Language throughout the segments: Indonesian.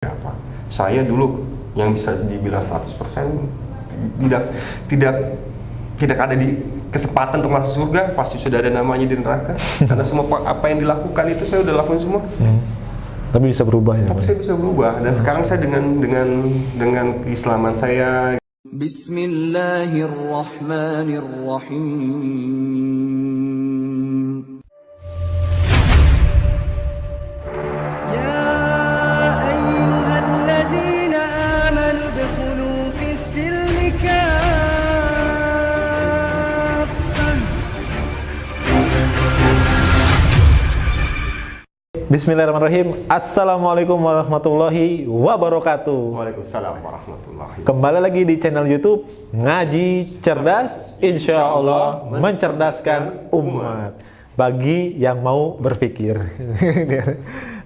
Apa? Saya dulu yang bisa dibilang 100% tidak tidak tidak ada di kesempatan untuk masuk surga, pasti sudah ada namanya di neraka. Karena semua apa yang dilakukan itu saya udah lakuin semua. Tapi bisa berubah ya. Tapi saya bisa berubah dan sekarang saya dengan keislaman saya. Bismillahirrahmanirrahim. Bismillahirrahmanirrahim. Assalamualaikum warahmatullahi wabarakatuh. Waalaikumsalam warahmatullahi. Kembali lagi di channel YouTube Ngaji Cerdas, insya Allah mencerdaskan umat bagi yang mau berpikir.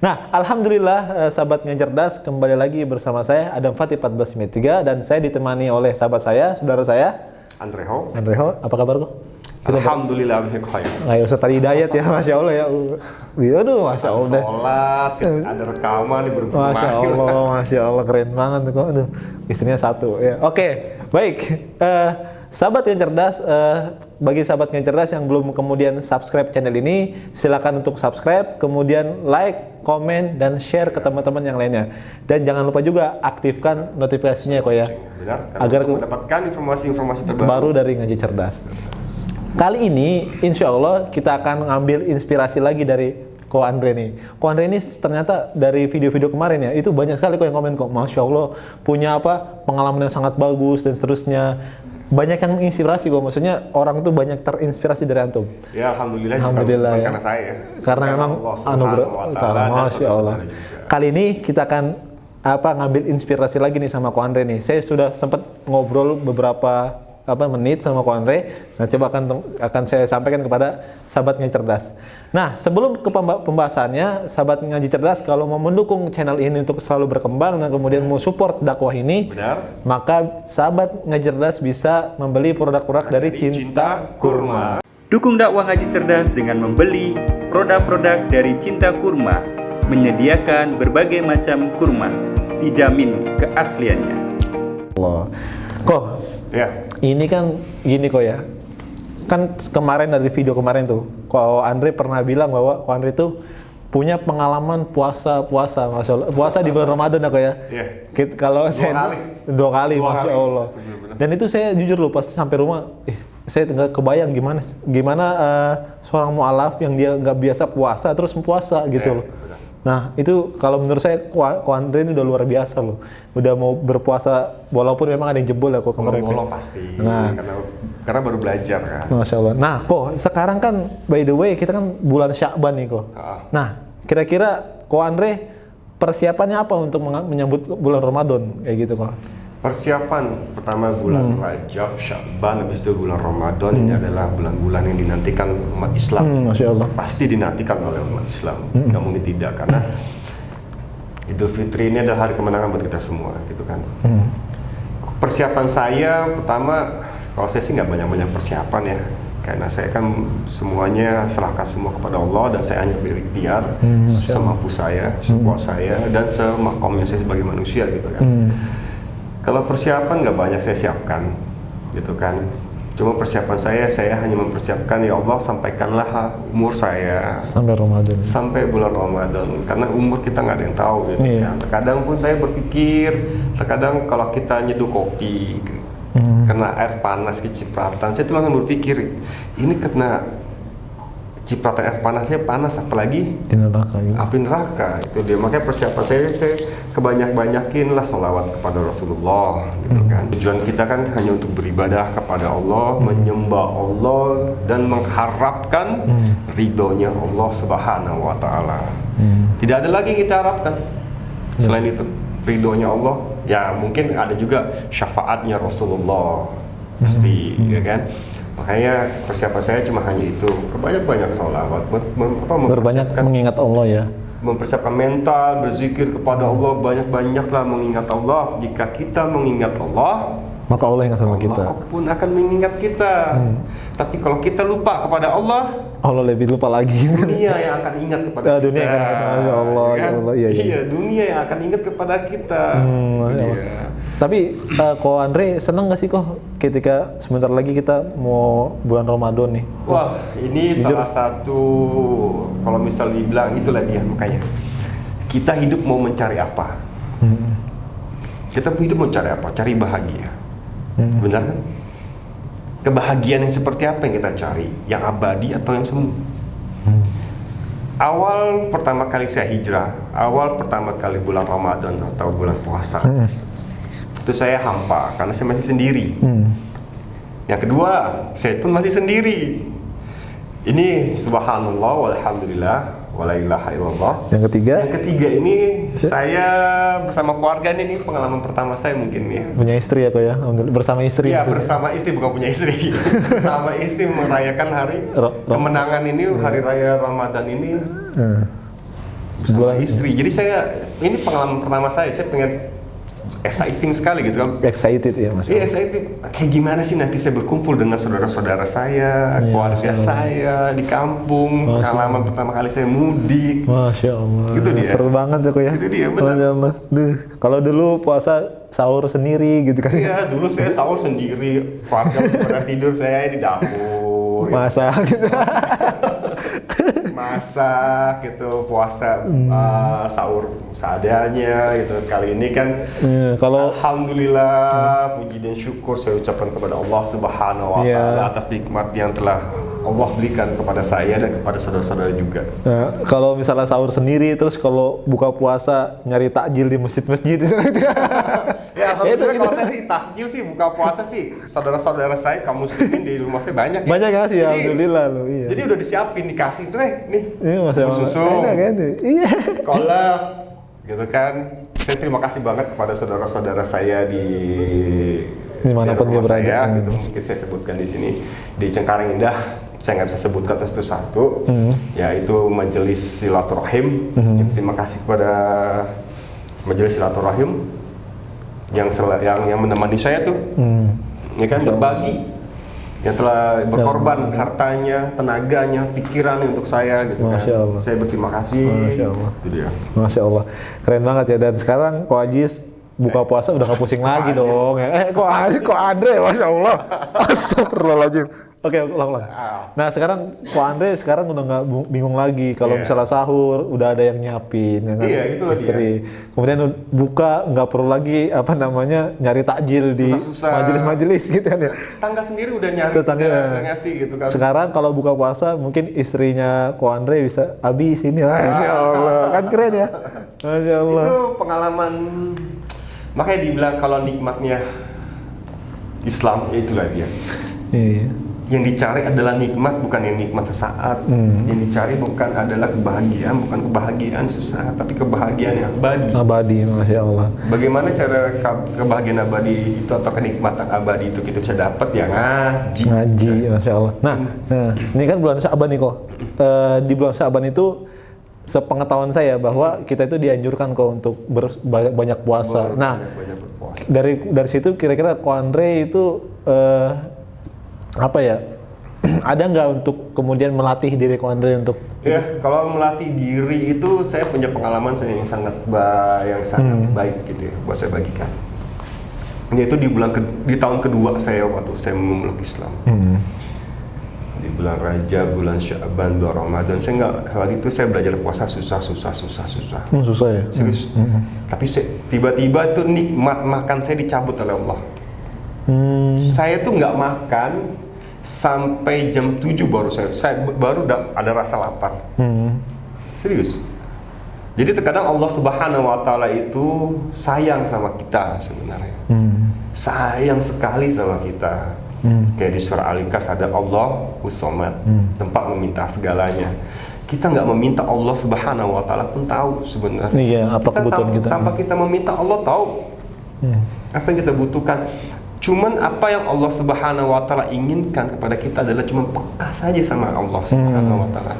Nah, alhamdulillah sahabat Ngaji Cerdas, kembali lagi bersama saya Adam Fatih 1493 dan saya ditemani oleh sahabat saya, saudara saya Andreho, apa kabar kok? Alhamdulillah khair. Ayo Ustaz Hidayat ya, Masya Allah ya. Aduh, Masya Allah. Sholat, ada rekaman di berbagai. Masya Allah, keren banget kok. Aduh, istrinya satu. Ya. Oke, baik. Sahabat yang cerdas, bagi sahabat yang cerdas yang belum kemudian subscribe channel ini, silakan untuk subscribe, kemudian like, komen, dan share ke teman-teman yang lainnya. Dan jangan lupa juga aktifkan notifikasinya kok ya. Benar, agar mendapatkan informasi-informasi terbaru dari Ngaji Cerdas. Kali ini, insya Allah kita akan ngambil inspirasi lagi dari Ko Andre nih. Ko Andre ini ternyata dari video-video kemarin ya, itu banyak sekali kok yang komen kok, Masya Allah, punya pengalaman yang sangat bagus dan seterusnya. Banyak yang menginspirasi kok, maksudnya orang tuh banyak terinspirasi dari antum. Ya Alhamdulillah ya. Karena saya. Karena memang anugerah, Masya Allah. Kali ini kita akan ngambil inspirasi lagi nih sama Ko Andre nih. Saya sudah sempat ngobrol beberapa menit sama Ko Andre. Nah, coba akan saya sampaikan kepada sahabat Ngaji Cerdas. Nah, sebelum ke pembahasannya, sahabat Ngaji Cerdas kalau mau mendukung channel ini untuk selalu berkembang dan kemudian mau support dakwah ini, maka sahabat Ngaji Cerdas bisa membeli produk-produk dari Cinta Kurma. Dukung dakwah Ngaji Cerdas dengan membeli produk-produk dari Cinta Kurma. Menyediakan berbagai macam kurma, dijamin keasliannya. Allah. Kok ya. Ini kan gini kok ya, kan kemarin dari video kemarin tuh, Ko Andre pernah bilang bahwa Ko Andre tuh punya pengalaman puasa, Masya Allah, puasa di bulan Ramadan ya kok ya. Iya. Kalau dua kali, Masya Allah. Bener-bener. Dan itu saya jujur loh pas sampai rumah, saya nggak kebayang gimana seorang mu'alaf yang dia nggak biasa puasa terus puasa gitu loh. Nah itu kalau menurut saya Ko Andre ini udah luar biasa loh, udah mau berpuasa walaupun memang ada yang jebol ya kok kemarin. Bolong pasti. Nah, karena baru belajar kan. Masya Allah. Nah kok sekarang kan by the way kita kan bulan Sya'ban nih kok. Nah kira-kira Ko Andre persiapannya apa untuk menyambut bulan Ramadan kayak gitu kok? Persiapan pertama bulan Rajab, Sya'ban, habis itu bulan Ramadan. Ini adalah bulan-bulan yang dinantikan umat Islam. Masya Allah. Pasti dinantikan oleh umat Islam. Nggak mungkin tidak, karena Idul Fitri ini adalah hari kemenangan buat kita semua, gitu kan. Persiapan saya pertama, kalau saya sih nggak banyak-banyak persiapan ya, karena saya kan semuanya serahkan semua kepada Allah dan saya hanya berikhtiar semampu saya, sekuat saya, dan semakomnya saya sebagai manusia, gitu kan. Kalau persiapan nggak banyak saya siapkan, gitu kan. Cuma persiapan saya hanya mempersiapkan, ya Allah sampaikanlah umur saya sampai Ramadan, sampai bulan Ramadan, karena umur kita nggak ada yang tahu, gitu kan. Terkadang pun saya berpikir, terkadang kalau kita nyeduh kopi, kena air panas kecipratan, saya tuh langsung berpikir, ini kena cipratan air panasnya panas, apalagi di neraka gitu. Api neraka itu dia. Makanya persiapan saya kebanyakin lah sholawat kepada Rasulullah, gitu kan. Tujuan kita kan hanya untuk beribadah kepada Allah, menyembah Allah dan mengharapkan ridhonya Allah Subhanahu wa Ta'ala. Tidak ada lagi yang kita harapkan selain itu, ridhonya Allah. Ya mungkin ada juga syafaatnya Rasulullah pasti, ya kan. Makanya persiapan saya cuma hanya itu, berbanyak-banyak sholawat, berbanyak mengingat Allah ya, mempersiapkan mental, berzikir kepada Allah, banyak-banyaklah mengingat Allah. Jika kita mengingat Allah, maka Allah ingat sama kita. Allah pun akan mengingat kita. Tapi kalau kita lupa kepada Allah, Allah lebih lupa lagi. dunia yang akan ingat kepada kita. Dunia yang akan ingat, Masya Allah, kan? ya Allah, iya. Iya, dunia yang akan ingat kepada kita. Itu Ya. dia. Tapi Ko Andre seneng gak sih kok ketika sebentar lagi kita mau bulan Ramadan nih? Wah, ini Jujur. salah satu, kalau misal dibilang itulah dia makanya. Kita hidup mau mencari apa? Kita hidup mau cari apa? Cari bahagia. Benar kan? Kebahagiaan yang seperti apa yang kita cari? Yang abadi atau yang semu? Awal pertama kali saya hijrah, awal pertama kali bulan Ramadan atau bulan puasa, itu saya hampa karena saya masih sendiri. Yang kedua, saya pun masih sendiri. Ini subhanallah walhamdulillah wala ilaha illallah. Yang ketiga, Yang ketiga ini saya bersama keluarga ini pengalaman pertama saya mungkin ya. punya istri ya kok ya, Alhamdulillah. Bersama istri. Iya, maksudnya. bersama istri, bukan punya istri. Bersama istri merayakan hari kemenangan ini, hari raya Ramadan ini bersama istri. Jadi ini pengalaman pertama saya pengen exciting sekali gitu kan. Excited ya Mas. Iya, excited. Kayak gimana sih nanti saya berkumpul dengan saudara-saudara saya, keluarga saya di kampung, pengalaman pertama kali saya mudik. Masya Allah. Itu dia. Seru banget ya kok ya. Itu dia, benar. Masya Allah. Duh, kalau dulu puasa sahur sendiri gitu kan. Iya, dulu saya sahur sendiri, keluarga pada tidur, saya di dapur. Masak gitu. Masak gitu, puasa sahur seadanya gitu. Sekali ini kan Kalau alhamdulillah, puji dan syukur saya ucapkan kepada Allah Subhanahu wa taala atas nikmat yang telah Allah berikan kepada saya dan kepada saudara-saudara juga. Nah, kalau misalnya sahur sendiri, terus kalau buka puasa nyari takjil di masjid-masjid itu. Ya, alhamdulillah kalau saya sih takjil sih buka puasa sih saudara-saudara saya kaum muslimin di rumah saya banyak. Banyak ya sih, Jadi- alhamdulillah loh. Iya. Jadi udah disiapin, dikasih tuh nih. Iya, Masya Allah. susu. Enak kan? Iya. Kolak gitu kan. Saya terima kasih banget kepada saudara-saudara saya Dimanapun dia rumah berada. saya, gitu. Mungkin saya sebutkan di sini di Cengkareng Indah. Saya nggak bisa sebutkan satu-satu, yaitu Majelis Silaturahim. Terima kasih kepada Majelis Silaturahim yang menemani saya tuh, ya kan, berbagi, yang telah berkorban hartanya, tenaganya, pikirannya untuk saya gitu kan. Masya Allah. Saya berterima kasih. Masya Allah. Itu dia. Masya Allah, keren banget ya. Dan sekarang Ko Ajis buka puasa udah gak pusing lagi Ajis. dong. Ko Ajis, Ko Andre, Masya Allah. Astagfirullahaladzim. Oke, ulang. Nah sekarang Ko Andre sekarang udah nggak bingung lagi kalau Iya. misalnya sahur udah ada yang nyiapin, ya kan? Iya, itulah dia. Istri. Kemudian buka nggak perlu lagi nyari takjil di Susah-susah. majelis-majelis gitu kan ya. Tangga sendiri udah nyari, Tetangga. udah ngasih gitu kan. Sekarang kalau buka puasa mungkin istrinya Ko Andre bisa habis ini. Masya Allah, kan keren ya. Masya Allah. Itu pengalaman, makanya dibilang kalau nikmatnya Islam, ya itulah dia. Iya. Yang dicari adalah nikmat, bukan yang nikmat sesaat. Yang dicari bukan adalah kebahagiaan, bukan kebahagiaan sesaat, tapi kebahagiaan yang abadi. Abadi, Masya Allah. Bagaimana cara kebahagiaan abadi itu atau kenikmatan abadi itu kita bisa dapat ya Ngaji, Masya Allah. Nah, ini kan bulan Sya'ban nih kok. Di bulan Sya'ban itu sepengetahuan saya bahwa kita itu dianjurkan kok untuk banyak puasa. Nah, banyak berpuasa. dari situ kira-kira Ko Andre itu apa ya? Ada nggak untuk kemudian melatih diri Ko Andre untuk Ya, kalau melatih diri itu saya punya pengalaman yang sangat baik gitu ya, buat saya bagikan. Yaitu di tahun kedua saya waktu saya memeluk Islam. Di bulan Rajab, bulan Sya'ban, bulan Ramadan, waktu itu saya belajar puasa susah. susah ya? Serius. Tapi tiba-tiba itu nikmat makan saya dicabut oleh Allah. Saya tuh nggak makan sampai jam 7 baru saya baru ada rasa lapar. Serius. Jadi terkadang Allah Subhanahu wa taala itu sayang sama kita sebenarnya. Sayang sekali sama kita. Kayak di surah Al-Ikhlas ada Allah As-Samad, tempat meminta segalanya. Kita nggak meminta, Allah Subhanahu wa taala pun tahu sebenarnya. Iya, apa kebutuhan kita. Tanpa kita meminta, Allah tahu apa yang kita butuhkan. Cuman apa yang Allah Subhanahu wa taala inginkan kepada kita adalah cuma peka saja sama Allah Subhanahu wa taala.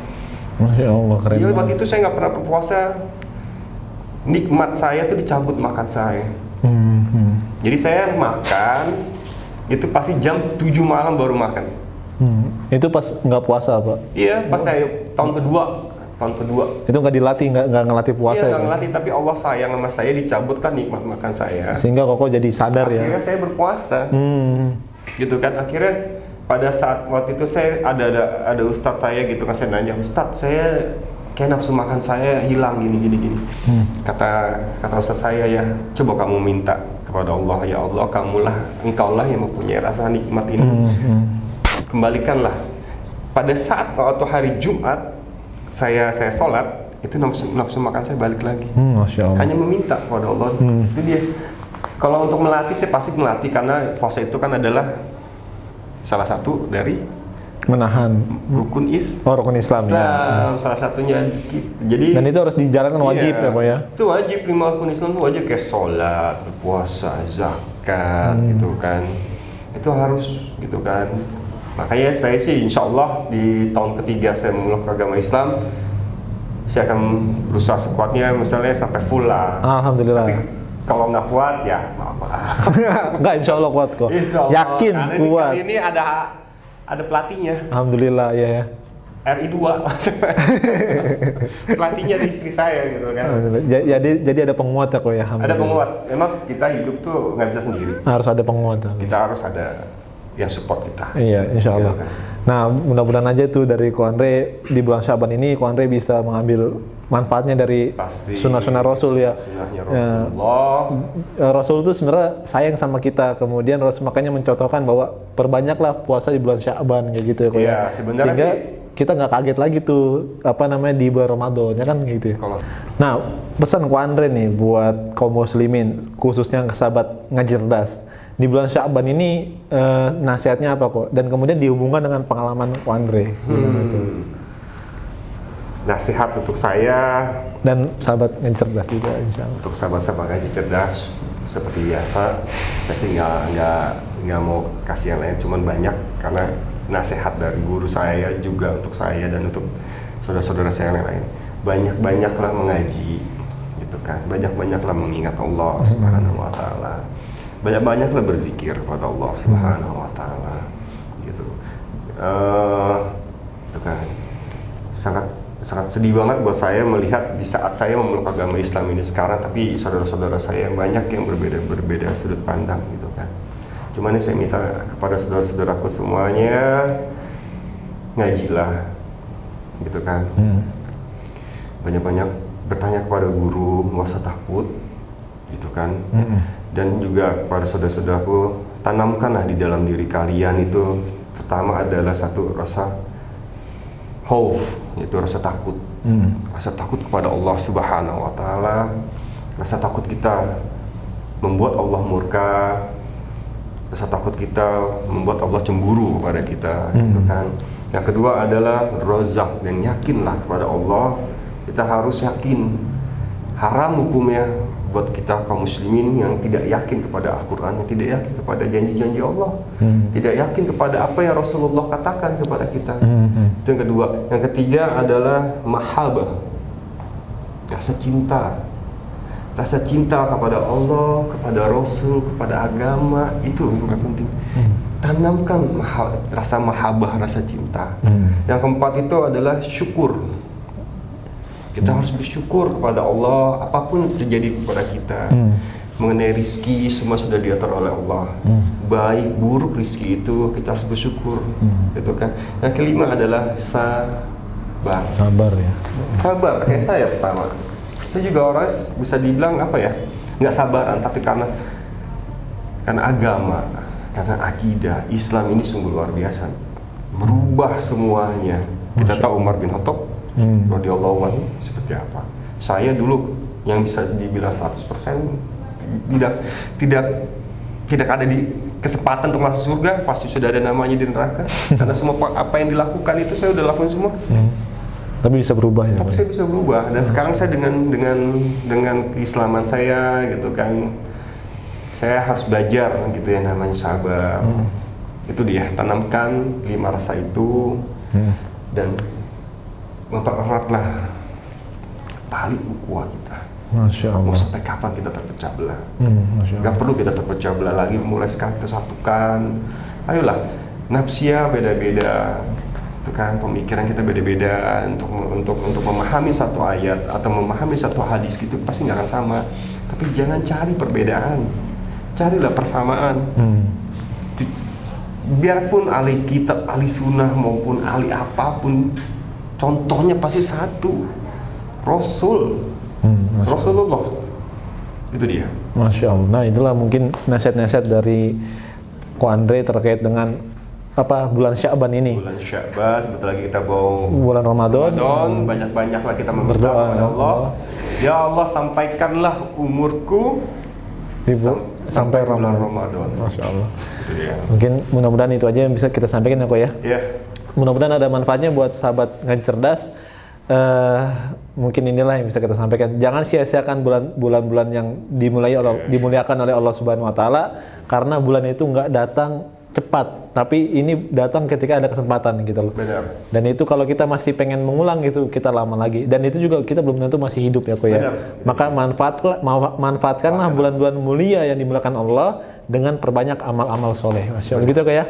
Masya Allah, keren Iya, banget. waktu itu saya nggak pernah berpuasa. Nikmat saya tuh dicabut makan saya. Jadi saya makan itu pasti jam 7 malam baru makan. Itu pas nggak puasa, Pak? Iya, pas saya tahun kedua. Itu nggak dilatih, nggak ngelatih puasa? Iya, ya? nggak ngelatih, tapi Allah sayang sama saya, dicabutkan nikmat makan saya. Sehingga Koko jadi sadar ya? Akhirnya saya berpuasa. Gitu kan, akhirnya pada saat waktu itu saya ada ustadz saya gitu kan, saya nanya, "Ustadz, saya kayak nafsu makan saya hilang gini. Kata ustadz saya, ya coba kamu minta kepada Allah, ya Allah, engkaulah yang mempunyai rasa nikmat ini. Kembalikanlah." Pada saat waktu hari Jumat saya sholat, itu nafsu makan saya balik lagi. Masya Allah. Hanya meminta kepada Allah. Itu dia. Kalau untuk melatih, saya pasti melatih, karena puasa itu kan adalah salah satu dari menahan rukun rukun Islam ya. Salah satunya. Jadi, dan itu harus dijalankan wajib ya, Pak ya? Itu wajib, 5 rukun Islam itu wajib, kayak sholat, puasa, zakat, gitu kan. Itu harus, gitu kan. Makanya saya sih insya Allah di tahun ketiga saya memeluk agama Islam, saya akan berusaha sekuatnya, misalnya sampai full lah. Alhamdulillah. Tapi kalau nggak kuat ya apa? Nggak, insya Allah kuat kok. Insya Allah. Yakin Karena kuat. Kali ini ada pelatihnya. Alhamdulillah ya. RI2 pelatihnya di istri saya gitu kan. Jadi ada penguat ya kok ya. Ada penguat. Emang kita hidup tuh nggak bisa sendiri. Harus ada penguat. Kita harus ada yang support kita. Iya, insya Allah. Gitu kan. Nah, mudah-mudahan aja tuh dari Ko Andre di bulan Syaban ini Ko Andre bisa mengambil manfaatnya dari sunnah-sunnah Rasul ya. Sunnahnya Rasulullah. Rasul itu sebenarnya sayang sama kita. Kemudian Rasul makanya mencontohkan bahwa perbanyaklah puasa di bulan Syaban kayak gitu ya, Ko ya. Sebenarnya sehingga sih, kita nggak kaget lagi tuh di bulan Ramadan ya kan gitu ya. Nah, pesan Ko Andre nih buat kaum muslimin, khususnya sahabat Ngaji Cerdas. Di bulan Syaban ini nasihatnya apa kok? Dan kemudian dihubungkan dengan pengalaman Ko Andre. Nasihat untuk saya dan sahabat Ngaji Cerdas juga, insya Allah. Untuk sahabat-sahabat Ngaji Cerdas, seperti biasa, saya sih nggak mau kasih yang lain, cuman banyak karena nasihat dari guru saya juga untuk saya dan untuk saudara-saudara saya yang lain. Banyak-banyaklah mengaji, gitu kan. Banyak-banyaklah mengingat Allah Subhanahu Wa Taala. Banyak-banyaklah berzikir kepada Allah Subhanahu Wa Taala, gitu. Itu kan sangat sedih banget buat saya melihat di saat saya memeluk agama Islam ini sekarang, tapi saudara-saudara saya yang banyak yang berbeda sudut pandang, gitu kan. Cuman saya minta kepada saudara-saudaraku semuanya, ngajilah, gitu kan. Banyak-banyak bertanya kepada guru, nggak usah takut, gitu kan. Dan juga kepada saudara-saudaraku, tanamkanlah di dalam diri kalian itu, pertama adalah satu rasa khauf, yaitu rasa takut. Rasa takut kepada Allah Subhanahu Wa Taala. Rasa takut kita membuat Allah murka. Rasa takut kita membuat Allah cemburu kepada kita, gitu kan. Yang kedua adalah rozak, dan yakinlah kepada Allah. Kita harus yakin haram hukumnya buat kita kaum muslimin yang tidak yakin kepada Al-Quran, yang tidak yakin kepada janji-janji Allah, tidak yakin kepada apa yang Rasulullah katakan kepada kita. Itu yang kedua. Yang ketiga adalah mahabbah, rasa cinta. Rasa cinta kepada Allah, kepada Rasul, kepada agama, itu yang paling penting. Tanamkan rasa mahabbah, rasa cinta. Yang keempat itu adalah syukur. Kita harus bersyukur kepada Allah apapun yang terjadi kepada kita. Mengenai rizki, semua sudah diatur oleh Allah. Baik buruk rizki itu kita harus bersyukur, gitu kan. Yang kelima adalah sabar. Sabar ya. Sabar kayak saya pertama. Saya juga orang bisa dibilang apa ya, nggak sabaran, tapi karena agama, karena akidah Islam ini sungguh luar biasa, merubah semuanya. Kita tahu Umar bin Khattab radhiyallahu anhu seperti apa. Saya dulu yang bisa dibilang 100% tidak ada di kesempatan untuk masuk surga, pasti sudah ada namanya di neraka. Karena semua apa yang dilakukan itu saya udah lakukan semua. Tapi bisa berubah ya. Tapi saya bisa berubah, dan sekarang saya dengan keislaman saya, gitu kan, saya harus belajar gitu ya, namanya sabar. Itu dia, tanamkan 5 rasa itu, dan mempereratlah tali ukhuwah kita. Masya Mau Allah. sampai kapan kita terpecah belah? Masya Allah. Gak perlu kita terpecah belah lagi, mulai sekarang kita satukan. Ayolah, nafsia beda-beda, itu kan pemikiran kita beda-beda untuk memahami satu ayat atau memahami satu hadis gitu pasti nggak akan sama. Tapi jangan cari perbedaan, carilah persamaan. Biarpun ahli kitab, ahli sunnah maupun ahli apapun, contohnya pasti satu, Rasul, Rasulullah. Itu dia. Masya Allah. Nah itulah mungkin nasihat-nasihat dari Ko Andre terkait dengan apa bulan Sya'ban ini. Bulan Sya'ban, sebentar lagi kita mau Bulan Ramadan. Banyak-banyaklah kita meminta Berdoa, kepada Allah. Ya Allah, sampaikanlah umurku sampai bulan Ramadan. Masya Allah. Itu dia. Mungkin mudah-mudahan itu aja yang bisa kita sampaikan ya Ko ya. Ya, Mudah-mudahan ada manfaatnya buat sahabat ngaji cerdas. Mungkin inilah yang bisa kita sampaikan. Jangan sia-siakan bulan-bulan yang dimuliakan oleh Allah Subhanahu Wa Taala, karena bulan itu nggak datang cepat, tapi ini datang ketika ada kesempatan gitu loh. benar. Dan itu kalau kita masih pengen mengulang itu kita lama lagi. Dan itu juga kita belum tentu masih hidup ya Ko ya. Benar. Maka manfaatkanlah bulan-bulan mulia yang dimuliakan Allah dengan perbanyak amal-amal soleh. Masya Allah gitu Ko ya.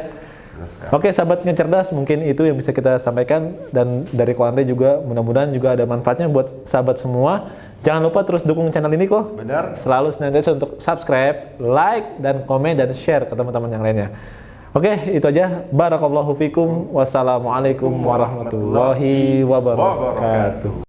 Oke sahabat ngecerdas, mungkin itu yang bisa kita sampaikan, dan dari Ko Andre juga mudah-mudahan juga ada manfaatnya buat sahabat semua. Jangan lupa terus dukung channel ini Ko. Benar. Selalu senantiasa untuk subscribe, like, dan komen dan share ke teman-teman yang lainnya. Oke, itu aja. Barakallahu fikum. Wassalamualaikum warahmatullahi wabarakatuh.